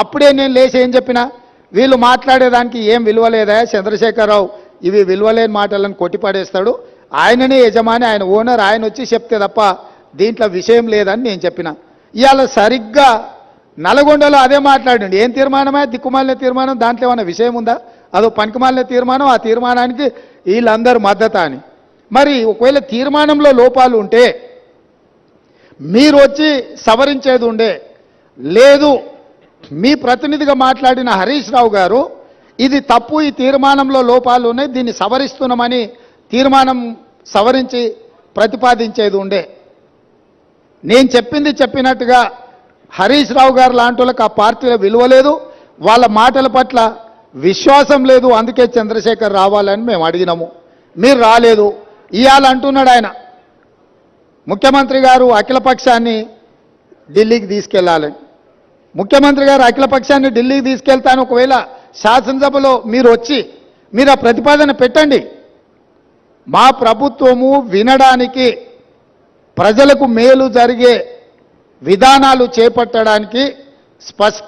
అప్పుడే నేను లేచి ఏం చెప్పినా, వీళ్ళు మాట్లాడేదానికి ఏం విలువలేదా చంద్రశేఖరరావు, ఇవి విలువలేని మాటలను కొట్టిపడేస్తాడు, ఆయననే యజమాని, ఆయన ఓనర్, ఆయన వచ్చి చెప్తే తప్ప దీంట్లో విషయం లేదని నేను చెప్పిన. ఇవాళ సరిగ్గా నల్గొండలో అదే మాట్లాడండి. ఏం తీర్మానమే, దిక్కుమాలిన తీర్మానం, దాంట్లో ఏమైనా విషయం ఉందా? అదో పనికిమాలిన తీర్మానం, ఆ తీర్మానానికి వీళ్ళందరూ మద్దతు అని. మరి ఒకవేళ తీర్మానంలో లోపాలు ఉంటే మీరు వచ్చి సవరించేది ఉండే, లేదు మీ ప్రతినిధిగా మాట్లాడిన హరీష్ రావు గారు ఇది తప్పు, ఈ తీర్మానంలో లోపాలు ఉన్నాయి, దీన్ని సవరిస్తున్నామని తీర్మానం సవరించి ప్రతిపాదించేది ఉండే. నేను చెప్పింది చెప్పినట్టుగా హరీష్ రావు గారు లాంటి వాళ్ళకి ఆ పార్టీలో విలువ లేదు, వాళ్ళ మాటల పట్ల విశ్వాసం లేదు, అందుకే చంద్రశేఖర్ రావాలని మేము అడిగినాము, మీరు రాలేదు. ఇవాళ అంటున్నాడు ఆయన, ముఖ్యమంత్రి గారు అఖిలపక్షాన్ని ఢిల్లీకి తీసుకెళ్లాలని. ముఖ్యమంత్రి గారు అఖిలపక్షాన్ని ఢిల్లీకి తీసుకెళ్తాను, ఒకవేళ శాసనసభలో మీరు వచ్చి మీరు ఆ ప్రతిపాదన పెట్టండి. మా ప్రభుత్వము వినడానికి, ప్రజలకు మేలు జరిగే విధానాలు చేపట్టడానికి స్పష్ట